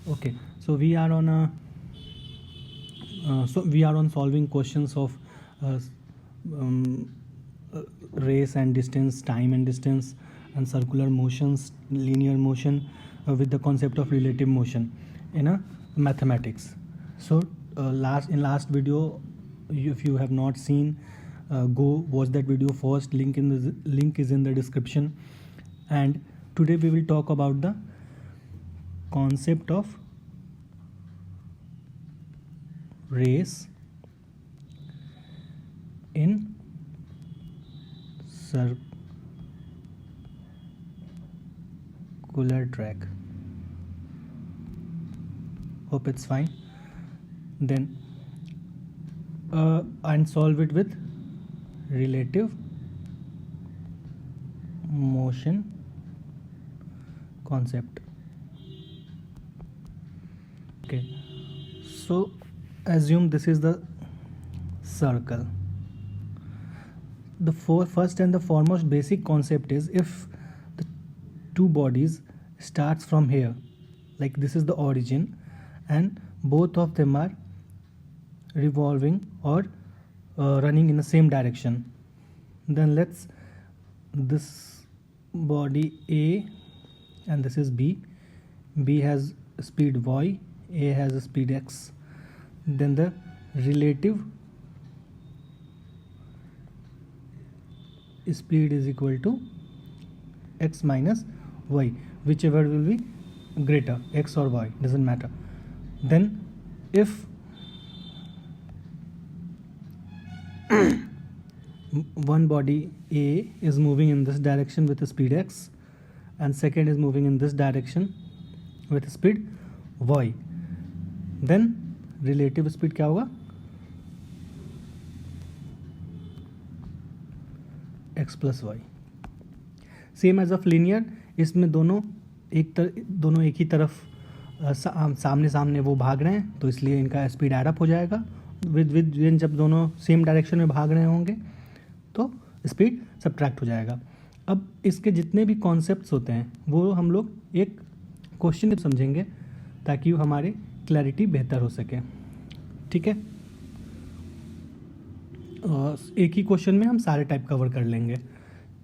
Okay, so we are on a we are on solving questions of uh, um, race and distance, time and distance, and circular motions, linear motion, with the concept of relative motion in a mathematics. So last video, if you have not seen, go watch that video first. Link is in the description. And today we will talk about the concept of race in circular track. Hope it's fine. Then and solve it with relative motion concept. Okay, so assume this is the circle. The first and the foremost basic concept is, if the two bodies starts from here, like this is the origin, and both of them are revolving or running in the same direction, then this body A and this is B. B has speed y, A has a speed x. Then the relative speed is equal to x minus y, whichever will be greater, x or y, doesn't matter. Then if one body A is moving in this direction with the speed x and second is moving in this direction with speed y, then relative speed क्या होगा, x plus y. Same as of linear, इसमें दोनों एक ही तरफ सामने सामने वो भाग रहे हैं, तो इसलिए इनका स्पीड एड अप हो जाएगा. विद जब दोनों सेम डायरेक्शन में भाग रहे होंगे तो स्पीड सब्ट्रैक्ट हो जाएगा. अब इसके जितने भी कॉन्सेप्ट्स होते हैं वो हम लोग एक क्वेश्चन समझेंगे ताकि हमारे क्लैरिटी बेहतर हो सके. ठीक है, एक ही क्वेश्चन में हम सारे टाइप कवर कर लेंगे.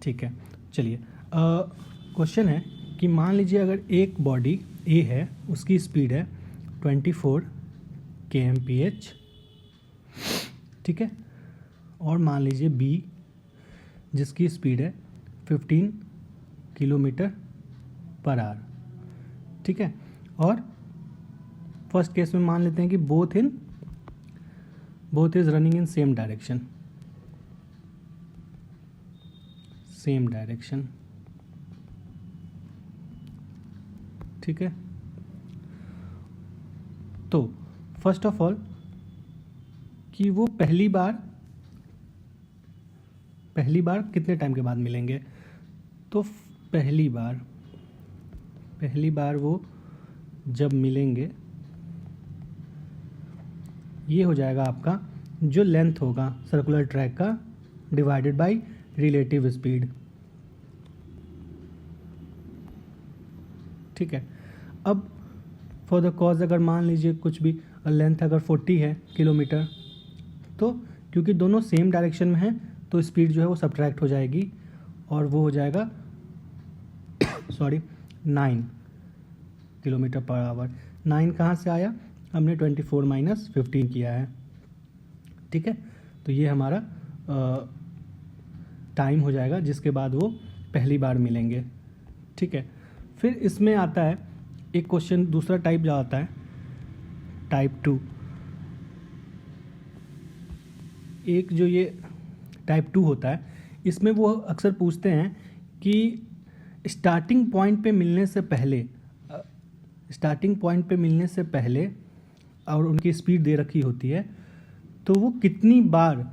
ठीक है, चलिए. क्वेश्चन है कि मान लीजिए अगर एक बॉडी ए है, उसकी स्पीड है 24 kmph. ठीक है, और मान लीजिए बी जिसकी स्पीड है 15 किलोमीटर पर आवर. ठीक है, और फर्स्ट केस में मान लेते हैं कि both is running in same direction. ठीक है, तो फर्स्ट ऑफ ऑल कि वो पहली बार कितने टाइम के बाद मिलेंगे, तो पहली बार वो जब मिलेंगे, ये हो जाएगा आपका जो लेंथ होगा सर्कुलर ट्रैक का डिवाइडेड बाय रिलेटिव स्पीड. ठीक है, अब फॉर द कॉज अगर मान लीजिए कुछ भी लेंथ अगर 40 है किलोमीटर, तो क्योंकि दोनों सेम डायरेक्शन में हैं तो स्पीड जो है वो सब्ट्रैक्ट हो जाएगी और वो हो जाएगा 9 किलोमीटर पर आवर. 9 कहाँ से आया, हमने 24 माइनस 15 किया है. ठीक है, तो ये हमारा टाइम हो जाएगा जिसके बाद वो पहली बार मिलेंगे. ठीक है, फिर इसमें आता है एक क्वेश्चन, दूसरा टाइप जो आता है टाइप 2. एक जो ये टाइप 2 होता है, इसमें वो अक्सर पूछते हैं कि स्टार्टिंग पॉइंट पे मिलने से पहले और उनकी स्पीड दे रखी होती है, तो वो कितनी बार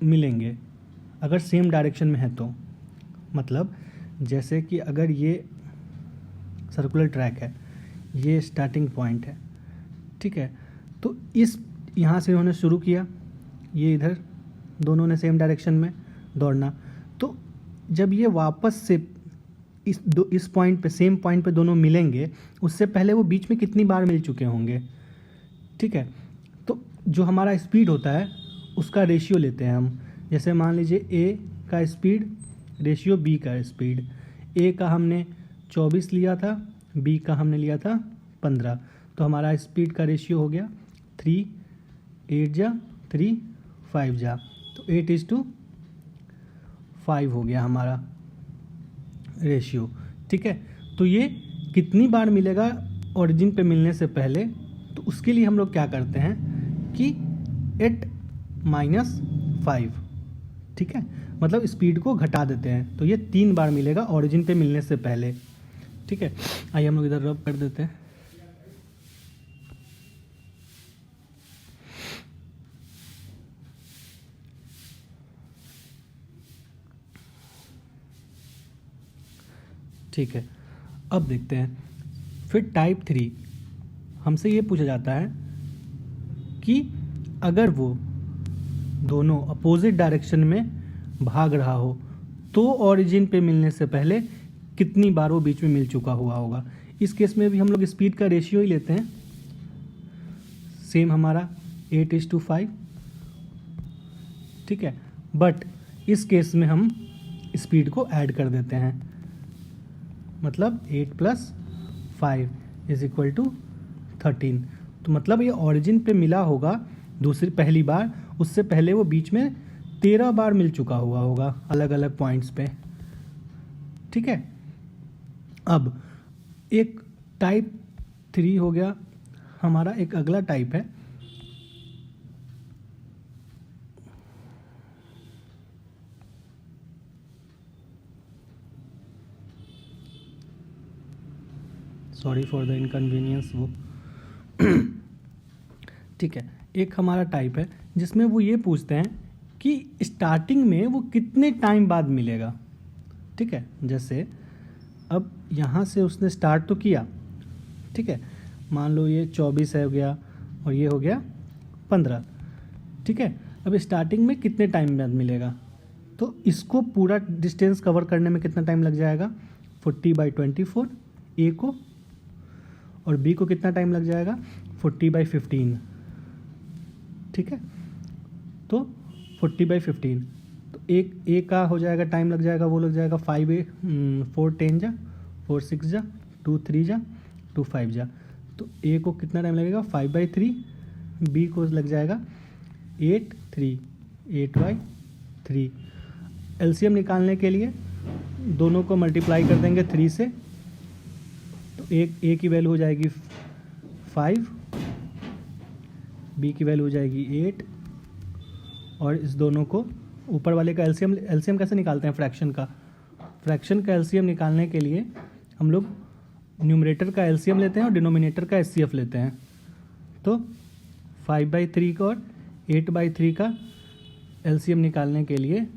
मिलेंगे अगर सेम डायरेक्शन में है तो. मतलब जैसे कि अगर ये सर्कुलर ट्रैक है, ये स्टार्टिंग पॉइंट है. ठीक है, तो यहाँ से उन्होंने शुरू किया, ये इधर दोनों ने सेम डायरेक्शन में दौड़ना, तो जब ये वापस से इस पॉइंट पे, सेम पॉइंट पे दोनों मिलेंगे, उससे पहले वो बीच में कितनी बार मिल चुके होंगे। ठीक है, तो जो हमारा स्पीड होता है उसका रेशियो लेते हैं हम। जैसे मान लीजिए ए का स्पीड रेशियो बी का स्पीड, ए का हमने 24 लिया था, बी का हमने लिया था 15, तो हमारा स्पीड का रेशियो हो गया 3 8 जा 3 5 जा, तो 8:5 हो गया हमारा रेशियो। ठीक है, तो ये कितनी बार मिलेगा ओरिजिन पे मिलने से पहले, तो उसके लिए हम लोग क्या करते हैं कि 8 - 5, ठीक है, मतलब स्पीड को घटा देते हैं, तो ये 3 बार मिलेगा ओरिजिन पे मिलने से पहले। ठीक है, आइए हम लोग इधर रब कर देते हैं। ठीक है, अब देखते हैं फिर टाइप 3, हमसे ये पूछा जाता है कि अगर वो दोनों अपोजिट डायरेक्शन में भाग रहा हो तो ओरिजिन पे मिलने से पहले कितनी बार वो बीच में मिल चुका हुआ होगा। इस केस में भी हम लोग स्पीड का रेशियो ही लेते हैं, सेम हमारा 8:5। ठीक है, बट इस केस में हम स्पीड को ऐड कर देते हैं, मतलब 8 + 5 = 13। तो मतलब ये ओरिजिन पे मिला होगा पहली बार, उससे पहले वो बीच में 13 बार मिल चुका हुआ होगा अलग अलग पॉइंट्स पे। ठीक है, अब एक टाइप 3 हो गया हमारा, एक अगला टाइप है सॉरी फॉर द इनकन्वीनियंस वो ठीक है, एक हमारा टाइप है जिसमें वो ये पूछते हैं कि स्टार्टिंग में वो कितने टाइम बाद मिलेगा। ठीक है, जैसे अब यहाँ से उसने स्टार्ट तो किया, ठीक है, मान लो ये 24 हो गया और ये हो गया 15। ठीक है, अब स्टार्टिंग में कितने टाइम बाद मिलेगा, तो इसको पूरा डिस्टेंस कवर करने में कितना टाइम लग जाएगा, 40/24 ए को, और बी को कितना टाइम लग जाएगा, 40/15। ठीक है, तो 40/15, तो एक ए का हो जाएगा, टाइम लग जाएगा, वो लग जाएगा 4 10 जा 4 6 जा 2 3 जा 2 5 जा, तो ए को कितना टाइम लगेगा 5/3, बी को लग जाएगा 8/3। एलसीएम निकालने के लिए दोनों को मल्टीप्लाई कर देंगे 3 से, तो एक ए की वैल्यू हो जाएगी 5, बी की वैल्यू हो जाएगी 8, और इस दोनों को ऊपर वाले का एलसीएम कैसे निकालते हैं, फ्रैक्शन का एलसीएम निकालने के लिए हम लोग न्यूमरेटर का एलसीएम लेते हैं और डिनोमिनेटर का एचसीएफ लेते हैं। तो 5/3 का और 8/3 का एलसीएम निकालने के लिए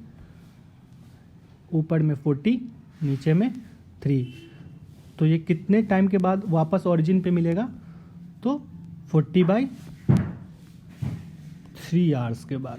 ऊपर में 40, नीचे में 3, तो ये कितने टाइम के बाद वापस ओरिजिन पे मिलेगा, तो 40/3 आवर्स के बाद।